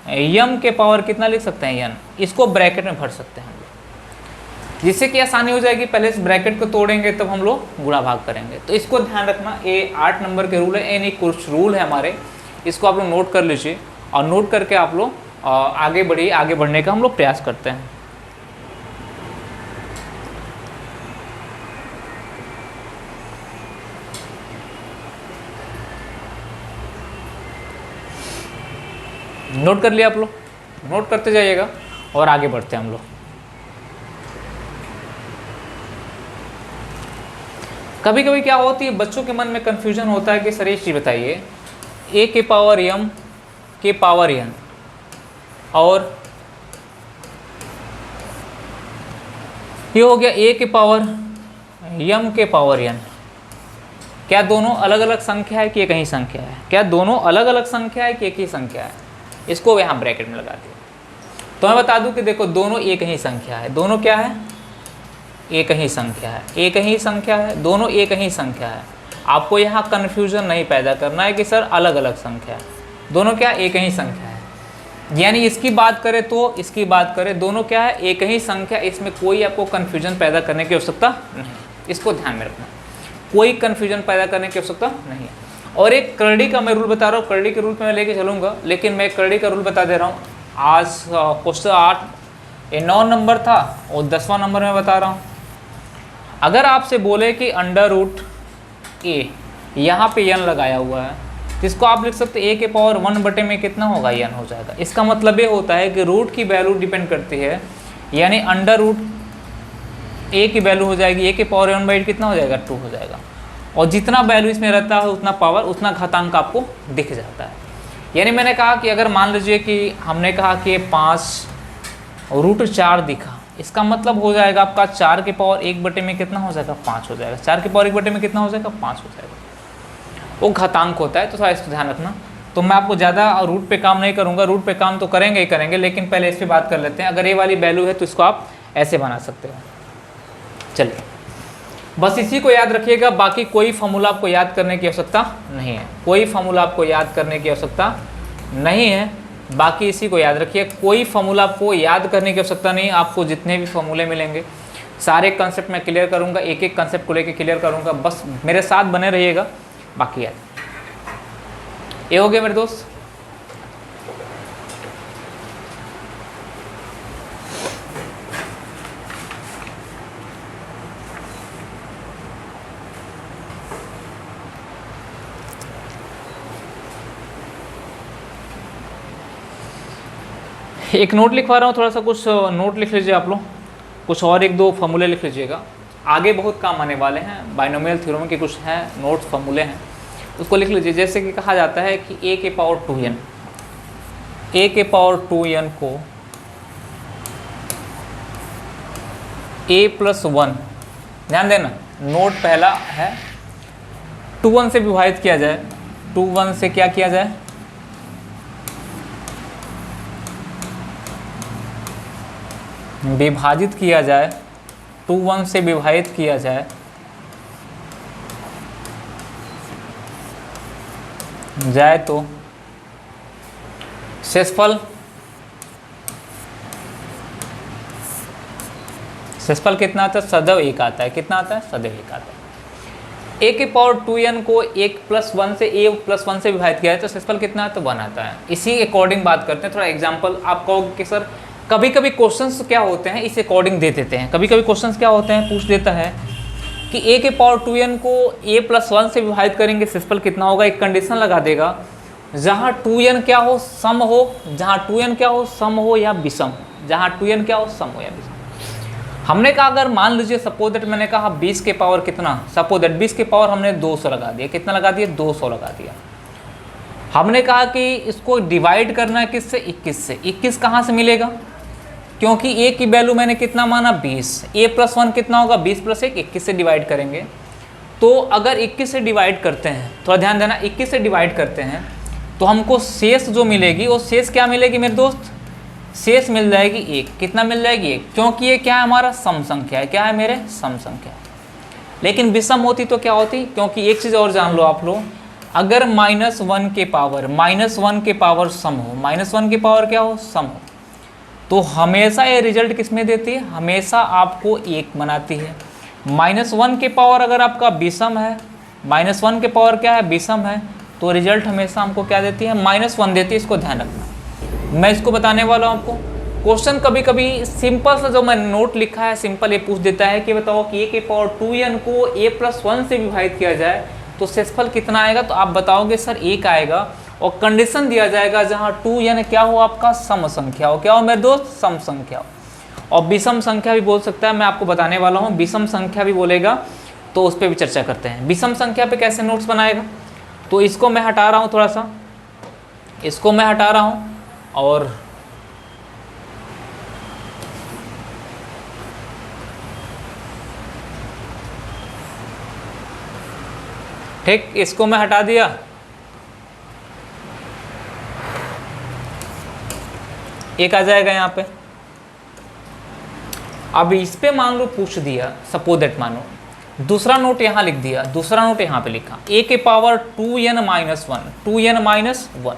Speaker 1: एम के पावर कितना लिख सकते हैं एन, इसको ब्रैकेट में भर सकते हैं हम लोग, जिससे कि आसानी हो जाएगी। पहले इस ब्रैकेट को तोड़ेंगे तब हम लोग गुणा भाग करेंगे। तो इसको ध्यान रखना, ये 8 नंबर के रूल है, यानी कुछ रूल है हमारे, इसको आप लोग नोट कर लीजिए और नोट करके आप लोग आगे बढ़िए, आगे बढ़ने का हम लोग प्रयास करते हैं। नोट कर लिया आप लोग, नोट करते जाइएगा और आगे बढ़ते हैं हम लोग। कभी कभी क्या होती है, बच्चों के मन में कन्फ्यूजन होता है कि सर एक चीज़ बताइए, ए के पावर एम के पावर एन और ये हो गया ए के पावर एम के पावर एन, क्या दोनों अलग अलग संख्या है कि एक ही संख्या है, क्या दोनों अलग अलग संख्या है कि एक ही संख्या है, इसको यहाँ ब्रैकेट में लगा दिया। तो मैं बता दूं कि देखो दोनों एक ही संख्या है, दोनों क्या है, एक ही संख्या है, एक ही संख्या है, दोनों एक ही संख्या है। आपको यहाँ कन्फ्यूजन नहीं पैदा करना है कि सर अलग अलग संख्या है, दोनों क्या एक ही संख्या है। यानी इसकी बात करें तो इसकी बात करें, दोनों क्या है एक ही संख्या, इसमें कोई आपको कन्फ्यूजन पैदा करने की आवश्यकता नहीं, इसको ध्यान में रखना, कोई कन्फ्यूजन पैदा करने की आवश्यकता नहीं है। और एक करड़ी का मैं रूल बता रहा हूँ, करड़ी के रूल पे मैं लेके चलूँगा, लेकिन मैं करड़ी का रूल बता दे रहा हूँ। आज क्वेश्चन 8 ये 9 नंबर था और 10वां नंबर मैं बता रहा हूँ। अगर आपसे बोले कि अंडर रूट ए, यहाँ पे एन लगाया हुआ है, जिसको आप लिख सकते ए के पावर 1 बटे में कितना होगा, एन हो जाएगा। इसका मतलब ये होता है कि रूट की वैल्यू डिपेंड करती है, यानी अंडर रूट ए की वैल्यू हो जाएगी ए के पावर 1/8 कितना हो जाएगा, 2 हो जाएगा। और जितना वैल्यू इसमें रहता है उतना पावर, उतना घातांक आपको दिख जाता है। यानी मैंने कहा कि अगर मान लीजिए कि हमने कहा कि 5√4 दिखा, इसका मतलब हो जाएगा आपका 4 के पावर 1 बटे में कितना हो जाएगा, 5 हो जाएगा। 4 के पावर 1 बटे में कितना हो जाएगा, 5 हो जाएगा। वो घातांक होता है, तो थोड़ा इसको ध्यान रखना। तो मैं आपको ज़्यादा रूट पे काम नहीं करूँगा, रूट पे काम तो करेंगे ही करेंगे, लेकिन पहले इस पर बात कर लेते हैं। अगर ये वाली वैल्यू है तो इसको आप ऐसे बना सकते हो। चलिए बस इसी को याद रखिएगा, बाकी कोई फॉर्मूला आपको याद करने की आवश्यकता नहीं है, कोई फॉर्मूला आपको याद करने की आवश्यकता नहीं है, बाकी इसी को याद रखिए। कोई फॉर्मूला आपको याद करने की आवश्यकता नहीं है। आपको जितने भी फॉर्मूले मिलेंगे सारे कंसेप्ट मैं क्लियर करूँगा, एक एक कंसेप्ट को लेकर क्लियर करूँगा, बस मेरे साथ बने रहिएगा। बाकी याद ये हो गया मेरे दोस्त। एक नोट लिखवा रहा हूँ, थोड़ा सा कुछ नोट लिख लीजिए आप लोग, कुछ और 1-2 फॉर्मूले लिख लीजिएगा, आगे बहुत काम आने वाले हैं। बाइनोमियल थ्योरम के कुछ हैं नोट्स फॉर्मूले हैं, उसको लिख लीजिए। जैसे कि कहा जाता है कि ए के पावर 2n, ए के पावर 2n को a+1, ध्यान देना नोट पहला है, 2 से विभाजित किया जाए, 2 से क्या किया जाए, विभाजित किया जाए, 2 से विभाजित किया जाए, तो शेषफल कितना आता है, सदैव 1 आता है। कितना आता है, सदैव 1 आता है। ए के पावर 2n को 1+1 से a+1 से विभाजित किया है तो शेषफल कितना आता है, 1 आता है। इसी अकॉर्डिंग बात करते हैं। थोड़ा एग्जांपल आप कहोगे कि सर कभी कभी क्वेश्चंस क्या होते हैं इस अकॉर्डिंग दे देते हैं, कभी कभी क्वेश्चंस क्या होते हैं पूछ देता है कि a के पावर 2n को a+1 से विभाजित करेंगे शेषफल कितना होगा, एक कंडीशन लगा देगा जहाँ 2n क्या हो, सम हो, जहाँ 2n क्या हो, सम हो या विषम हो, जहाँ 2n क्या हो, सम हो या विषम। हमने कहा अगर मान लीजिए सपोज दैट मैंने कहा 20 के पावर कितना, सपोज दैट 20 के पावर हमने 200 लगा दिया, कितना लगा दिया, 200 लगा दिया। हमने कहा कि इसको डिवाइड करना है किससे, 21 से। 21 कहाँ से मिलेगा, क्योंकि a की वैल्यू मैंने कितना माना, 20। a प्लस 1 कितना होगा, 20 प्लस 1, 21 से डिवाइड करेंगे। तो अगर 21 से डिवाइड करते हैं, थोड़ा ध्यान देना, 21 से डिवाइड करते हैं तो हमको शेष जो मिलेगी वो शेष क्या मिलेगी मेरे दोस्त, शेष मिल जाएगी 1। कितना मिल जाएगी, 1, क्योंकि ये क्या है, हमारा सम संख्या है। क्या है मेरे, सम संख्या। लेकिन विषम होती तो क्या होती, क्योंकि एक चीज़ और जान लो आप लोग, अगर -1 के पावर सम हो, -1 के पावर क्या हो, सम हो, तो हमेशा ये रिजल्ट किस में देती है, हमेशा आपको 1 बनाती है। -1 के पावर अगर आपका विषम है, -1 के पावर क्या है, विषम है, तो रिजल्ट हमेशा हमको क्या देती है, -1 देती है। इसको ध्यान रखना, मैं इसको बताने वाला हूँ आपको। क्वेश्चन कभी कभी सिंपल सा जो मैंने नोट लिखा है, सिंपल ये पूछ देता है कि बताओ कि a के पावर 2n को a प्लस 1 से विभाजित किया जाए तो शेषफल कितना आएगा, तो आप बताओगे सर 1 आएगा, और कंडीशन दिया जाएगा जहाँ 2n क्या हो, आपका सम संख्या हो। क्या हो मेरे दोस्त, सम संख्या हो। और विषम संख्या भी बोल सकता है, मैं आपको बताने वाला हूँ, विषम संख्या भी बोलेगा, तो उस पर भी चर्चा करते हैं। विषम संख्या पे कैसे नोट्स बनाएगा, तो इसको मैं हटा रहा हूँ, थोड़ा सा इसको मैं हटा रहा हूँ, और ठीक, इसको मैं हटा दिया। एक आ जाएगा यहाँ पे। अब इस पे मान लो पूछ दिया, सपोज दैट मानो दूसरा नोट यहाँ लिख दिया, दूसरा नोट यहाँ पे लिखा, a के power 2n minus 1, 2n minus 1,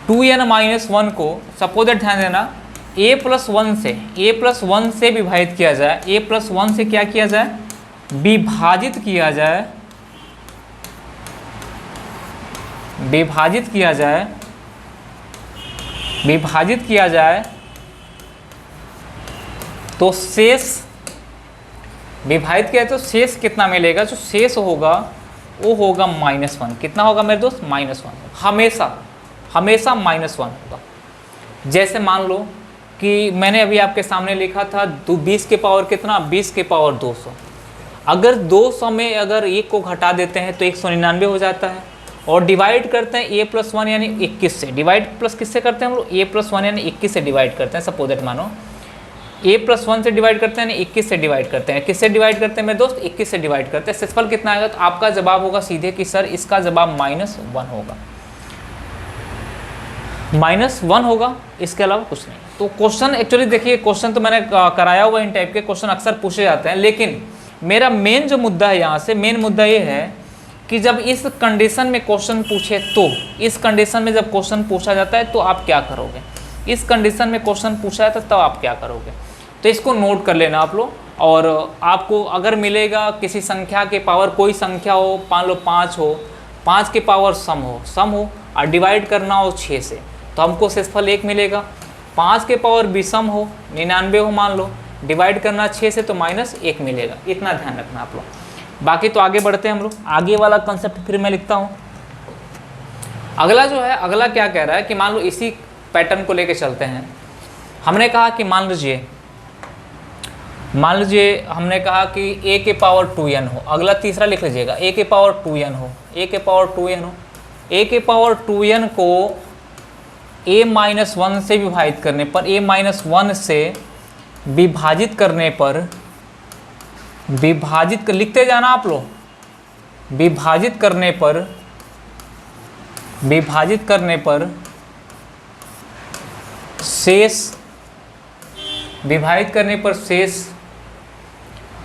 Speaker 1: 2n minus 1 को सपोज दैट ध्यान देना a प्लस 1 से विभाजित किया जाए, a प्लस 1 से क्या किया जाए, विभाजित किया जाए, विभाजित किया जाए, विभाजित किया जाए, तो शेष विभाजित किया तो शेष कितना मिलेगा, जो शेष होगा वो होगा -1। कितना होगा मेरे दोस्त, -1। हमेशा हमेशा -1 होगा। जैसे मान लो कि मैंने अभी आपके सामने लिखा था 20 के पावर कितना, 20 के पावर 200। अगर 200 में अगर 1 को घटा देते हैं तो 199 हो जाता है, और डिवाइड करते हैं a प्लस 1 यानी 21 से, डिवाइड प्लस किससे करते हैं हम लोग, a प्लस 1 यानी 21 से डिवाइड करते हैं। सपोज दैट मानो a प्लस 1 से डिवाइड करते हैं, 21 से डिवाइड करते हैं। किससे डिवाइड करते हैं मेरे दोस्त, 21 से डिवाइड करते हैं। शेषफल कितना आएगा, तो आपका जवाब होगा सीधे कि सर इसका जवाब -1 होगा, -1 होगा, इसके अलावा कुछ नहीं। तो क्वेश्चन एक्चुअली देखिए, क्वेश्चन तो मैंने कराया हुआ, इन टाइप के क्वेश्चन अक्सर पूछे जाते हैं, लेकिन मेरा मेन जो मुद्दा है यहाँ से, मेन मुद्दा ये है कि जब इस कंडीशन में क्वेश्चन पूछे, तो इस कंडीशन में जब क्वेश्चन पूछा जाता है तो आप क्या करोगे, इस कंडीशन में क्वेश्चन पूछा जाता है तब आप क्या करोगे। तो इसको नोट कर लेना आप लोग। और आपको अगर मिलेगा किसी संख्या के पावर, कोई संख्या हो, मान लो 5 हो, 5 के पावर सम हो और डिवाइड करना हो 6 से, तो हमको शेषफल 1 मिलेगा। 5 के पावर विषम हो, 99 हो मान लो, डिवाइड करना 6 से तो -1 मिलेगा। इतना ध्यान रखना आप लोग। बाकी तो आगे बढ़ते हैं हम लोग, आगे वाला कंसेप्ट फिर मैं लिखता हूँ। अगला जो है, अगला क्या कह रहा है कि मान लो इसी पैटर्न को लेके चलते हैं। हमने कहा कि मान लीजिए हमने कहा कि a के पावर 2n हो, अगला तीसरा लिख लीजिएगा, a के पावर 2n हो, a के पावर 2n हो, a के पावर 2n को a-1 से विभाजित करने पर, a-1 से विभाजित करने पर, विभाजित लिखते जाना आप लोग, विभाजित करने पर शेष, विभाजित करने पर शेष,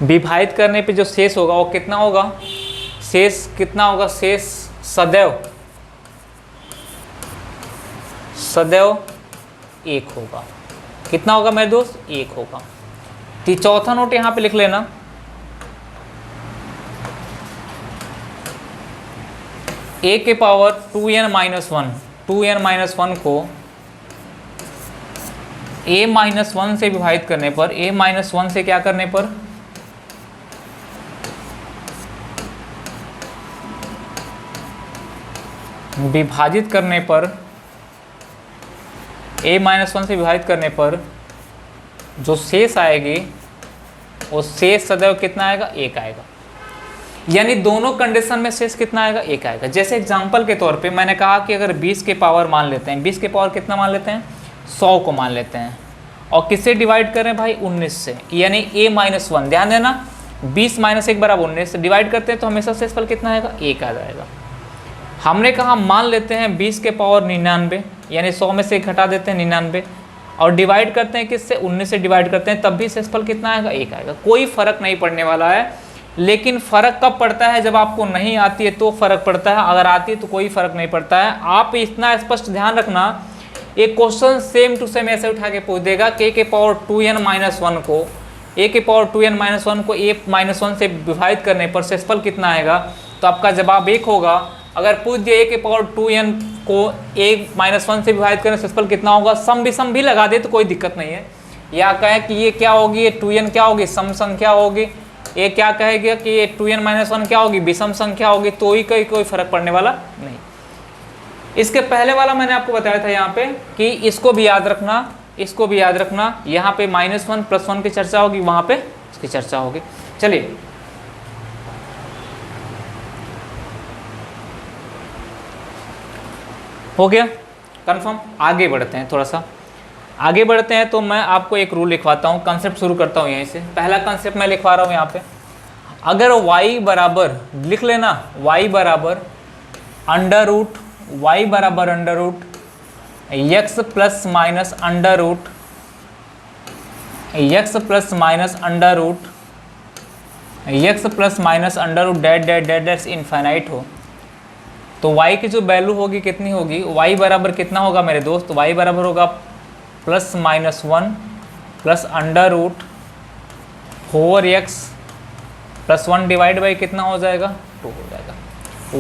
Speaker 1: विभाजित करने पे जो शेष होगा वो कितना होगा, शेष कितना होगा, शेष सदैव 1 होगा। कितना होगा मेरे दोस्त, 1 होगा। तो चौथा नोट यहाँ पे लिख लेना, a के पावर 2n-1 को a-1 से विभाजित करने पर, a-1 से क्या करने पर, विभाजित करने पर a-1 से विभाजित करने पर जो शेष आएगी वो शेष सदैव कितना आएगा, 1 आएगा। यानी दोनों कंडीशन में शेष कितना आएगा, 1 आएगा। जैसे एग्जांपल के तौर पे मैंने कहा कि अगर 20 के पावर मान लेते हैं, 20 के पावर कितना मान लेते हैं, 100 को मान लेते हैं, और किससे डिवाइड करें भाई, 19 से, यानी a-1। ध्यान देना 20 - 1 बराबर 19 डिवाइड करते हैं तो हमेशा शेषफल कितना आएगा, 1 आ जाएगा। हमने कहा मान लेते हैं 20 के पावर 99, यानी 100 में से 1 घटा देते हैं 99, और डिवाइड करते हैं किससे, 19 से डिवाइड करते हैं, तब भी शेषफल कितना आएगा, 1 आएगा। कोई फर्क नहीं पड़ने वाला है, लेकिन फ़र्क कब पड़ता है, जब आपको नहीं आती है तो फ़र्क पड़ता है, अगर आती है तो कोई फ़र्क नहीं पड़ता है। आप इतना स्पष्ट ध्यान रखना, एक क्वेश्चन सेम टू सेम ऐसे उठा के पूछ देगा कि a के पावर 2n-1 को a-2n-1 को a-1 से विभाजित करने पर शेषफल कितना आएगा, तो आपका जवाब 1 होगा। अगर पूछ दिया a के पावर 2n को a-1 से विभाजित करने शेषफल कितना होगा, सम विषम भी लगा दे तो कोई दिक्कत नहीं है। या कहे कि ये क्या होगी, ये 2n क्या होगी, सम संख्या होगी, ये क्या कहेगा कि ये 2n-1 क्या होगी, विषम संख्या होगी, तो ही कोई फर्क पड़ने वाला नहीं। इसके पहले वाला मैंने आपको बताया था यहाँ पे कि इसको भी याद रखना, इसको भी याद रखना। यहाँ पे -1 + 1 की चर्चा होगी, वहाँ पे इसकी चर्चा होगी। चलिए हो गया कंफर्म। आगे बढ़ते हैं, थोड़ा सा आगे बढ़ते हैं। तो मैं आपको एक रूल लिखवाता हूँ, कंसेप्ट शुरू करता हूँ यहीं से। पहला कंसेप्ट मैं लिखवा रहा हूँ यहाँ पे, अगर y बराबर, लिख लेना, y बराबर under root x plus minus under root dash infinite हो, तो y की जो वैल्यू होगी कितनी होगी, y बराबर कितना होगा मेरे दोस्त, y बराबर होगा +-1 plus under root 4x plus 1 divide by कितना हो जाएगा, 2 हो जाएगा।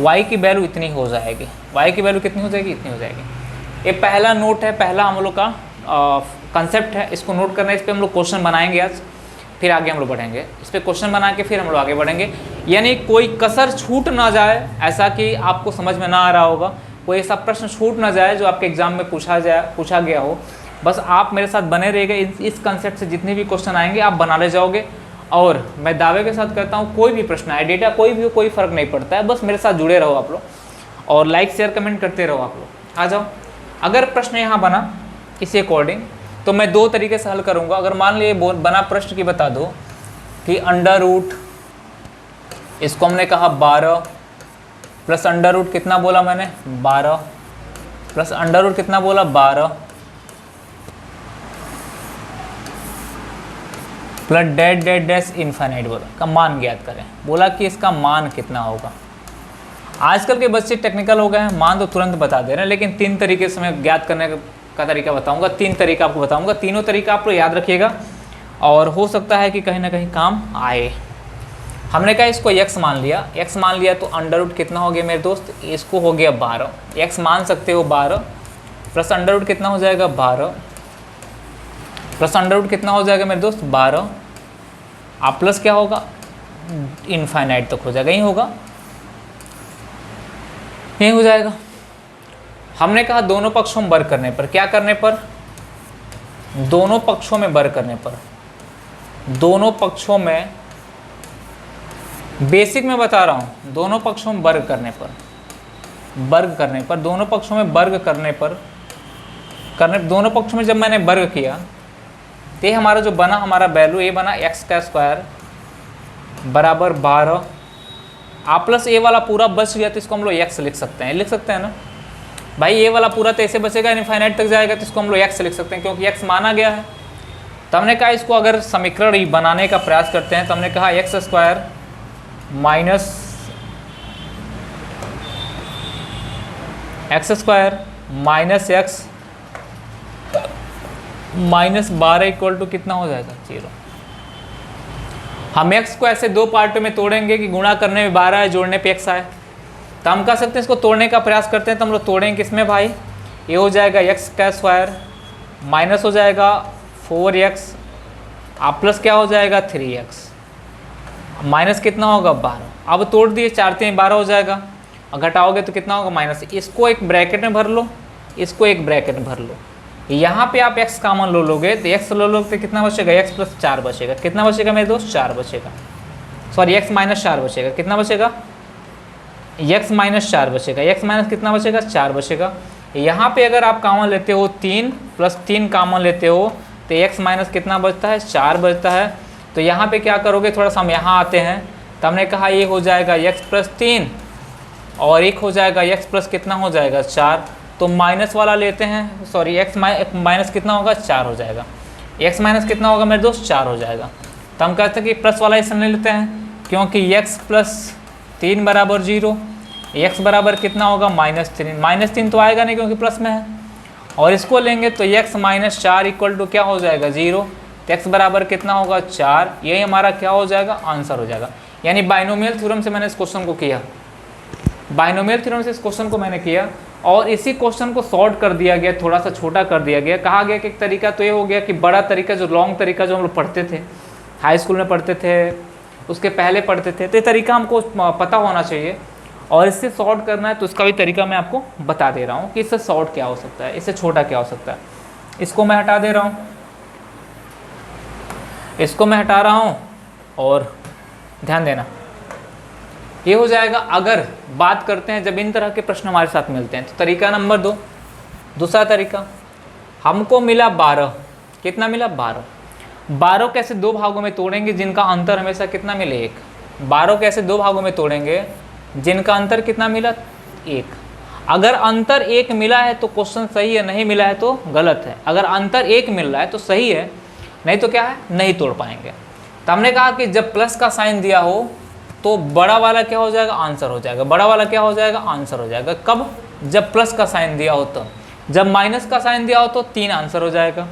Speaker 1: y की वैल्यू इतनी हो जाएगी, y की वैल्यू कितनी हो जाएगी, इतनी हो जाएगी। ये पहला नोट है, पहला हम लोग का कंसेप्ट है, इसको नोट करना है। इस पर हम लोग क्वेश्चन बनाएंगे आज, फिर आगे हम लोग बढ़ेंगे। इस पर क्वेश्चन बना के फिर हम लोग आगे बढ़ेंगे। यानी कोई कसर छूट ना जाए, ऐसा कि आपको समझ में ना आ रहा होगा, कोई ऐसा प्रश्न छूट ना जाए जो आपके एग्जाम में पूछा गया हो। बस आप मेरे साथ बने रहिएगा, इस कंसेप्ट से जितने भी क्वेश्चन आएंगे आप बना ले जाओगे। और मैं दावे के साथ कहता हूँ, कोई भी प्रश्न आए, डेटा कोई भी हो, कोई फ़र्क नहीं पड़ता है, बस मेरे साथ जुड़े रहो आप लोग, और लाइक शेयर कमेंट करते रहो आप लोग। आ जाओ। अगर प्रश्न यहाँ बना इसी अकॉर्डिंग, तो मैं 2 तरीके से हल करूँगा। अगर मान लिए बना प्रश्न की बता दो कि अंडर रूट, इसको हमने कहा 12 प्लस अंडर रूट कितना बोला मैंने, 12 प्लस अंडर रूट कितना बोला, 12 प्लस डैश इनफाइनाइट बोला, का मान ज्ञात करें। बोला कि इसका मान कितना होगा। आजकल के बच्चे टेक्निकल हो गए हैं, मान तो तुरंत बता दे रहे हैं, लेकिन 3 तरीके से मैं ज्ञात करने का तरीका बताऊंगा। 3 तरीका आपको बताऊंगा, तीनों तरीका आप लोग याद रखिएगा, और हो सकता है कि कहीं ना कहीं काम आए। हमने कहा इसको x मान लिया, तो अंडर रूट कितना हो गया मेरे दोस्त, इसको हो गया 12, x मान सकते हो 12 प्लस अंडर रूट कितना हो जाएगा, 12 प्लस अंडर रूट कितना हो जाएगा मेरे दोस्त, 12, आप प्लस क्या होगा, इनफाइनाइट तक हो जाएगा, यही होगा, यही हो जाएगा। हमने कहा दोनों पक्षों में वर्ग करने पर, क्या करने पर, दोनों पक्षों में वर्ग करने पर, दोनों पक्षों में, बेसिक में बता रहा हूँ, दोनों पक्षों में वर्ग करने पर, दोनों पक्षों में वर्ग करने पर, दोनों पक्षों में जब मैंने वर्ग किया तो ये हमारा जो बना, हमारा वैल्यू ये बना x² बराबर 12, आप प्लस ए वाला पूरा बच गया तो इसको हम लोग x लिख सकते हैं, ना भाई। ये वाला पूरा तो ऐसे बचेगा, इनफाइनाइट तक जाएगा, तो इसको हम लोग x लिख सकते हैं क्योंकि x माना गया है। तो हमने कहा इसको अगर समीकरण बनाने का प्रयास करते हैं, तो हमने कहा x² minus x minus 12 equal to कितना हो जाएगा, 0। हम x को ऐसे 2 पार्टों में तोड़ेंगे कि गुणा करने में 12 है, जोड़ने पे x आए, तो हम कह सकते हैं इसको तोड़ने का प्रयास करते हैं। तो हम लोग तोड़ेंगे किसमें भाई, ये हो जाएगा x² माइनस हो जाएगा 4x, आप प्लस क्या हो जाएगा 3x, माइनस कितना होगा 12। अब तोड़ दिए, 4 3 12 हो जाएगा, और घटाओगे तो कितना होगा माइनस। इसको एक ब्रैकेट में भर लो, इसको एक ब्रैकेट में भर लो। यहाँ पे आप x कॉमन लो लोगे तो x लो लोगे तो कितना बचेगा, x प्लस 4 बचेगा। कितना बचेगा मेरे दोस्त, 4 बचेगा, सॉरी x माइनस 4 बचेगा। कितना बचेगा, x माइनस 4 बचेगा। x माइनस कितना बचेगा, 4 बचेगा। यहाँ पे अगर आप कॉमन लेते हो 3 प्लस 3 कॉमन लेते हो तो x माइनस कितना बचता है, 4 बचता है। तो यहाँ पे क्या करोगे, थोड़ा सा हम यहाँ आते हैं तो हमने कहा ये हो जाएगा x प्लस 3 और एक हो जाएगा x प्लस कितना हो जाएगा 4। तो माइनस वाला लेते हैं, सॉरी x माइनस कितना होगा, 4 हो जाएगा। x माइनस कितना होगा मेरे दोस्त, 4 हो जाएगा। तो हम कहते हैं कि प्लस वाला हिस्सा ले लेते हैं, क्योंकि x प्लस 3 बराबर 0, x बराबर कितना होगा -3। -3 तो आएगा नहीं क्योंकि प्लस में है। और इसको लेंगे तो x माइनस 4 इक्वल टू क्या हो जाएगा, 0। तो x बराबर कितना होगा, 4। यही हमारा क्या हो जाएगा, आंसर हो जाएगा। यानी बाइनोमियल थ्योरम से मैंने इस क्वेश्चन को किया, बाइनोमियल थ्योरम से इस क्वेश्चन को मैंने किया और इसी क्वेश्चन को सॉर्ट कर दिया गया, थोड़ा सा छोटा कर दिया गया। कहा गया कि एक तरीका तो ये हो गया कि बड़ा तरीका, जो लॉन्ग तरीका जो हम लोग पढ़ते थे, हाई स्कूल में पढ़ते थे, उसके पहले पढ़ते थे, तो ये तरीका हमको पता होना चाहिए। और इससे सॉर्ट करना है तो उसका भी तरीका मैं आपको बता दे रहा हूँ कि इससे सॉर्ट क्या हो सकता है, इससे छोटा क्या हो सकता है। इसको मैं हटा दे रहा हूँ, इसको मैं हटा रहा हूँ और ध्यान देना ये हो जाएगा। अगर बात करते हैं जब इन तरह के प्रश्न हमारे साथ मिलते हैं तो तरीका नंबर 2, दूसरा तरीका, हमको मिला 12, कितना मिला 12। 12 कैसे दो भागों में तोड़ेंगे जिनका अंतर हमेशा कितना मिले, 1। 12 कैसे दो भागों में तोड़ेंगे जिनका अंतर कितना मिला, 1। अगर अंतर 1 मिला है तो क्वेश्चन सही है, नहीं मिला है तो गलत है। अगर अंतर 1 मिल रहा है तो सही है, नहीं तो क्या है, नहीं तोड़ पाएंगे। तो हमने कहा कि जब प्लस का साइन दिया हो तो बड़ा वाला क्या हो जाएगा, आंसर हो जाएगा। बड़ा वाला क्या हो जाएगा, आंसर हो जाएगा। कब, जब प्लस का साइन दिया हो तो। जब माइनस का साइन दिया हो तो 3 आंसर हो जाएगा।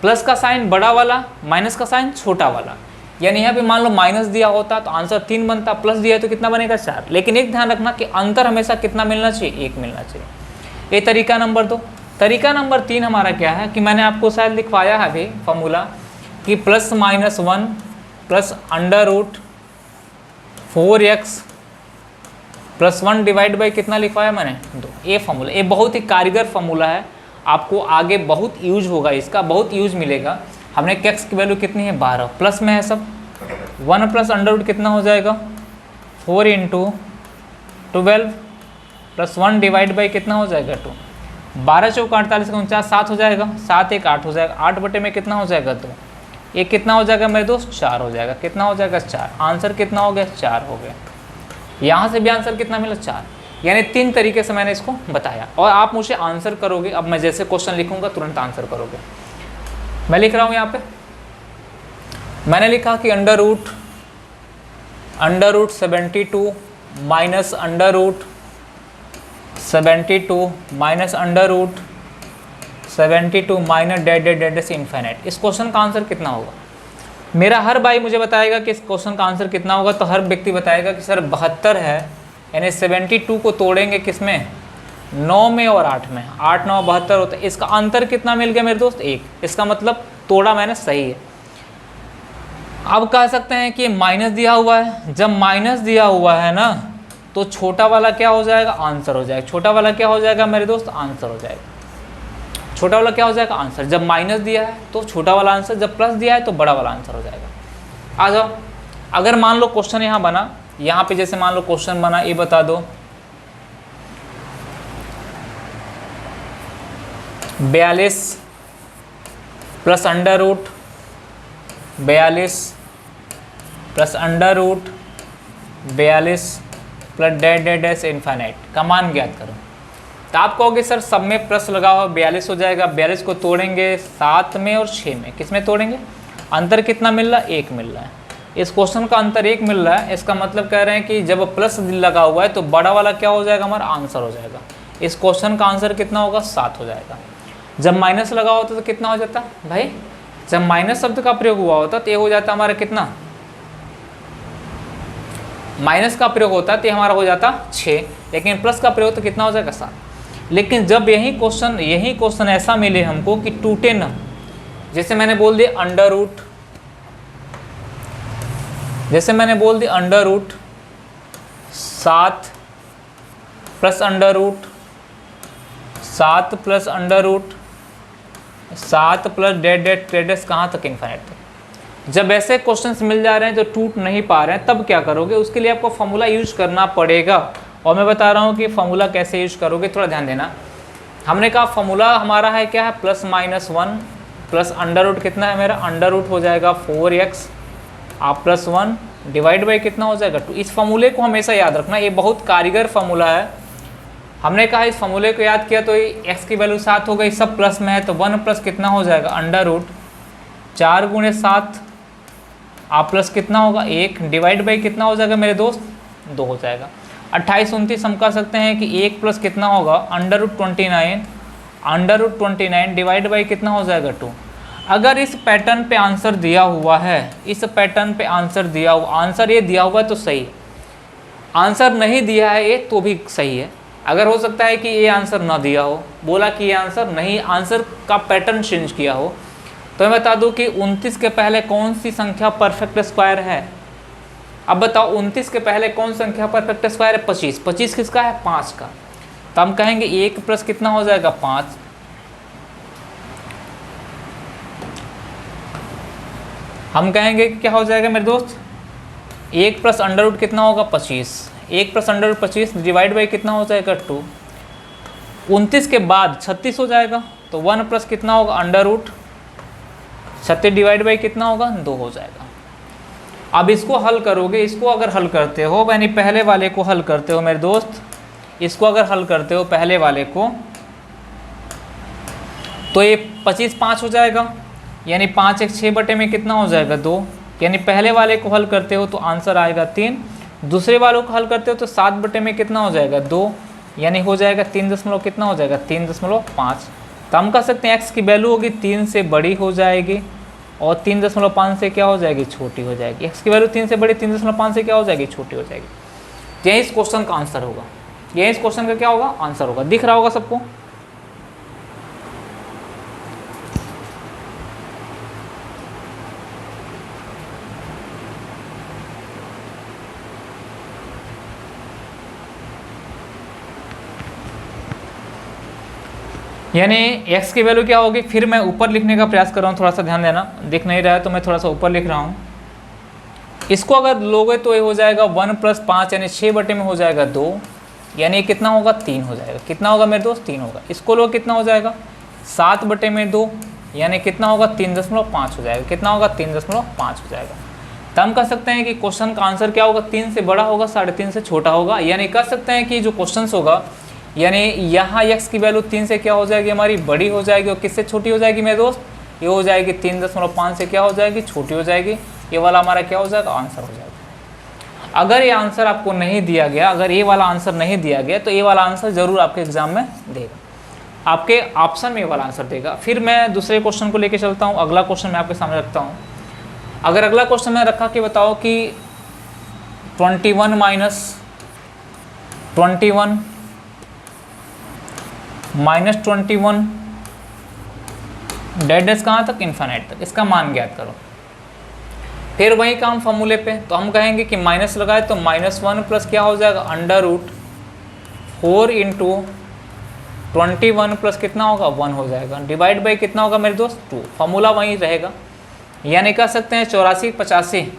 Speaker 1: प्लस का साइन बड़ा वाला, माइनस का साइन छोटा वाला। यानी यहाँ पे मान लो माइनस दिया होता तो आंसर 3 बनता, प्लस दिया है तो कितना बनेगा, 4। लेकिन एक ध्यान रखना कि अंतर हमेशा कितना मिलना चाहिए, 1 मिलना चाहिए। ये तरीका नंबर 2। तरीका नंबर 3 हमारा क्या है कि मैंने आपको शायद लिखवाया है अभी फॉर्मूला कि +-1 plus √4x plus 1 divide by कितना लिखवाया मैंने, 2। ये फॉर्मूला, ये बहुत ही कारगर फॉर्मूला है, आपको आगे बहुत यूज होगा, इसका बहुत यूज मिलेगा। हमने x की वैल्यू कितनी है, 12, प्लस में है सब। 1 प्लस √ कितना हो जाएगा, 4 × 12 प्लस 1 डिवाइड बाई कितना हो जाएगा, 2। 12 चौका 48 49, 7 हो जाएगा, 7 1 8 हो जाएगा। 8 बटे में कितना हो जाएगा, 2। ये कितना हो जाएगा मेरे दोस्त, 4 हो जाएगा। कितना हो जाएगा, 4। आंसर कितना हो गया, 4 हो गया। यहाँ से भी आंसर कितना मिला, 4। यानी 3 तरीके से मैंने इसको बताया और आप मुझे आंसर करोगे। अब मैं जैसे क्वेश्चन लिखूंगा तुरंत आंसर करोगे। मैं लिख रहा हूँ यहाँ पे, मैंने लिखा कि √72 माइनस √72 माइनस √72 माइनस डेड से इन्फिनिट। इस क्वेश्चन का आंसर कितना होगा। मेरा हर भाई मुझे बताएगा कि इस क्वेश्चन का आंसर कितना होगा, तो हर व्यक्ति बताएगा कि सर 72 है। यानी 72 को तोड़ेंगे किसमें, 9 में और 8 में। 8 9 72 होता है। इसका अंतर कितना मिल गया मेरे दोस्त, 1। इसका मतलब तोड़ा मैंने सही है। अब कह सकते हैं कि माइनस दिया हुआ है, जब माइनस दिया हुआ है ना तो छोटा वाला क्या हो जाएगा, आंसर हो जाएगा। छोटा वाला क्या हो जाएगा मेरे दोस्त, आंसर हो जाएगा। छोटा वाला क्या हो जाएगा, आंसर। जब माइनस दिया है तो छोटा वाला आंसर, जब प्लस दिया है तो बड़ा वाला आंसर हो जाएगा। आ जाओ, अगर मान लो क्वेश्चन यहाँ बना, यहाँ पे जैसे मान लो क्वेश्चन बना, ये बता दो 42 plus √42 plus √42 plus dead infinite का मान ज्ञात करो। तो आप कहोगे सर सब में प्लस लगा हुआ 42 हो जाएगा। 42 को तोड़ेंगे 7 में और 6 में, किस में तोड़ेंगे, अंतर कितना मिल रहा है, 1 मिल रहा है। इस क्वेश्चन का अंतर 1 मिल रहा है, इसका मतलब कह रहे हैं कि जब प्लस लगा हुआ है तो बड़ा वाला क्या हो जाएगा, हमारा आंसर हो जाएगा। इस क्वेश्चन का आंसर कितना होगा, 7 हो जाएगा। जब माइनस लगा होता तो कितना हो जाता भाई, जब माइनस शब्द का प्रयोग हुआ होता तो ये हो जाता हमारा कितना, माइनस का प्रयोग होता तो हमारा हो जाता 6, लेकिन प्लस का प्रयोग तो कितना हो जाएगा, 7। लेकिन जब यही क्वेश्चन ऐसा मिले हमको कि टूटे ना, जैसे मैंने बोल दिया √7 plus under root 7 plus under root 7 plus dot dot dot कहाँ तक, इन्फाइनाइट तक। जब ऐसे क्वेश्चंस मिल जा रहे हैं जो टूट नहीं पा रहे हैं, तब क्या करोगे, उसके लिए आपको फॉर्मूला यूज करना पड़ेगा। और मैं बता रहा हूँ कि फॉर्मूला कैसे यूज करोगे, थोड़ा ध्यान देना। हमने कहा फॉर्मूला हमारा है क्या है, +-1 प्लस अंडर रूट कितना है मेरा, अंडर रूट हो जाएगा 4x आप +1 डिवाइड बाई कितना हो जाएगा 2। इस फॉर्मूले को हमेशा याद रखना, ये बहुत कारीगर फॉर्मूला है। हमने कहा इस फॉर्मूले को याद किया तो x की वैल्यू 7 हो गई, सब प्लस में है, तो 1 प्लस कितना हो जाएगा अंडर रूट 4 × 7 आप प्लस कितना होगा 1 डिवाइड बाई कितना हो जाएगा मेरे दोस्त 2 हो जाएगा। 28 29 हम कह सकते हैं कि 1 प्लस कितना होगा अंडर रूट 29 डिवाइड बाई कितना हो जाएगा 2। अगर इस पैटर्न पे आंसर दिया हुआ है, इस पैटर्न पे आंसर दिया हुआ, आंसर ये दिया हुआ है तो सही है, आंसर नहीं दिया है ये तो भी सही है। अगर हो सकता है कि ये आंसर ना दिया हो, बोला कि ये आंसर नहीं, आंसर का पैटर्न चेंज किया हो, तो मैं बता दूं कि 29 के पहले कौन सी संख्या परफेक्ट स्क्वायर है। अब बताओ 29 के पहले कौन संख्या परफेक्ट स्क्वायर है, 25। 25 किसका है, 5 का। तो हम कहेंगे 1 प्लस कितना हो जाएगा 5, हम कहेंगे कि क्या हो जाएगा मेरे दोस्त 1 प्लस अंडर रूट कितना होगा 25, 1 plus under root 25 divide by कितना हो जाएगा 2। 29 के बाद 36 हो जाएगा, तो 1 प्लस कितना होगा अंडर रूट 36 डिवाइड बाई कितना होगा 2 हो जाएगा। अब इसको हल करोगे, इसको अगर हल करते हो, यानी पहले वाले को हल करते हो मेरे दोस्त, इसको अगर हल करते हो पहले वाले को, तो ये 25 5 हो जाएगा, यानी 5 1 6 बटे में कितना हो जाएगा 2, यानी पहले वाले को हल करते हो तो आंसर आएगा 3। दूसरे वालों को हल करते हो तो 7 बटे में कितना हो जाएगा 2, यानी हो जाएगा 3 दशमलव कितना हो जाएगा 3.5। तो हम कह सकते हैं x की वैल्यू होगी 3 से बड़ी हो जाएगी और 3.5 से क्या हो जाएगी छोटी हो जाएगी। x की वैल्यू 3 से बड़ी 3.5 से क्या हो जाएगी छोटी हो जाएगी। यही इस क्वेश्चन का आंसर होगा, यही इस क्वेश्चन का क्या होगा आंसर होगा। दिख रहा होगा सबको। यानी x की वैल्यू क्या होगी, फिर मैं ऊपर लिखने का प्रयास कर रहा हूँ, थोड़ा सा ध्यान देना, दिख नहीं रहा है तो मैं थोड़ा सा ऊपर लिख रहा हूँ। इसको अगर लोगे तो ये हो जाएगा 1 + 5 यानी 6 बटे में हो जाएगा 2, यानी कितना होगा 3 हो जाएगा। कितना होगा मेरे दोस्त 3 होगा। इसको लोग कितना हो जाएगा 7 बटे में 2, यानी कितना होगा 3.5 हो जाएगा। कितना होगा 3.5 हो जाएगा। तो हम कह सकते हैं कि क्वेश्चन का आंसर क्या होगा 3 से बड़ा होगा, 3.5 से छोटा होगा। यानी कह सकते हैं कि जो क्वेश्चन होगा, यानी यहाँ x की वैल्यू 3 से क्या हो जाएगी हमारी बड़ी हो जाएगी, और किससे छोटी हो जाएगी मेरे दोस्त, ये हो जाएगी 3.5 से क्या हो जाएगी छोटी हो जाएगी। ये वाला हमारा क्या हो जाएगा आंसर हो जाएगा। अगर ये आंसर आपको नहीं दिया गया, अगर ये वाला आंसर नहीं दिया गया तो ये वाला आंसर जरूर आपके एग्जाम में देगा, आपके ऑप्शन में ये वाला आंसर देगा। फिर मैं दूसरे क्वेश्चन को लेके चलता हूँ। अगला क्वेश्चन मैं आपके सामने रखता हूँ। अगर अगला क्वेश्चन मैं रखा कि बताओ कि 21 माइनस 21 डेड कहाँ तक, इन्फाइनाइट तक, इसका मान ज्ञात करो। फिर वही काम फॉर्मूले पे, तो हम कहेंगे कि माइनस लगाए तो -1 प्लस क्या हो जाएगा अंडर रूट 4 × 21 प्लस कितना होगा 1 हो जाएगा, डिवाइड बाई कितना होगा मेरे दोस्त 2। फॉर्मूला वही रहेगा, यानी कह सकते हैं 84 85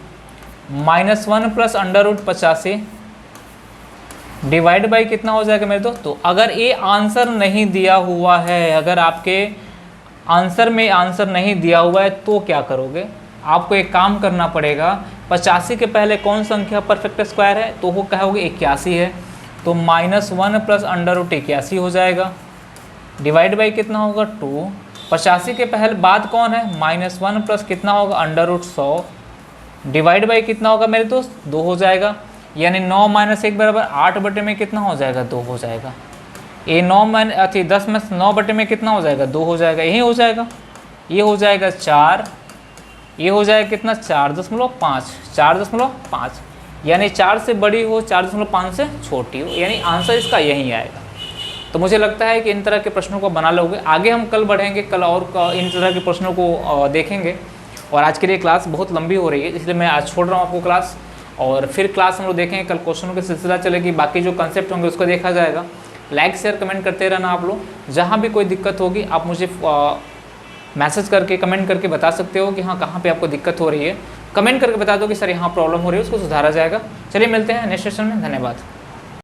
Speaker 1: -1 plus under root 85 divide by कितना हो जाएगा मेरे दोस्त। तो अगर ये आंसर नहीं दिया हुआ है, अगर आपके आंसर में आंसर नहीं दिया हुआ है तो क्या करोगे, आपको एक काम करना पड़ेगा। 85 के पहले कौन संख्या परफेक्ट स्क्वायर है, तो वो कहोगे 81 है, तो -1 प्लस अंडर रूट 81 हो जाएगा, डिवाइड बाई कितना होगा 2। 85 के पहले बाद कौन है, -1 प्लस कितना होगा अंडर रूट 100 डिवाइड बाई कितना होगा मेरे दोस्त 2 हो जाएगा, यानी 9 - 1 बराबर 8 बटे में कितना हो जाएगा 2 हो जाएगा। ये 10 में 9 बटे में कितना हो जाएगा 2 हो जाएगा, यही हो जाएगा। ये हो जाएगा 4, ये हो जाएगा कितना 4.5, यानी 4 से बड़ी हो 4.5 से छोटी हो, यानी आंसर इसका यही आएगा। तो मुझे लगता है कि इन तरह के प्रश्नों को बना लोगे। आगे हम कल बढ़ेंगे, कल और इन तरह के प्रश्नों को देखेंगे। और आज के लिए क्लास बहुत लंबी हो रही है, इसलिए मैं आज छोड़ रहा हूँ आपको क्लास। और फिर क्लास हम लोग देखेंगे, कल क्वेश्चनों की सिलसिला चलेगी, बाकी जो कंसेप्ट होंगे उसको देखा जाएगा। लाइक शेयर कमेंट करते रहना आप लोग। जहाँ भी कोई दिक्कत होगी आप मुझे मैसेज करके कमेंट करके बता सकते हो कि हाँ कहाँ पे आपको दिक्कत हो रही है। कमेंट करके बता दो कि सर यहाँ प्रॉब्लम हो रही है, उसको सुधारा जाएगा। चलिए मिलते हैं नेक्स्ट सेशन में, धन्यवाद।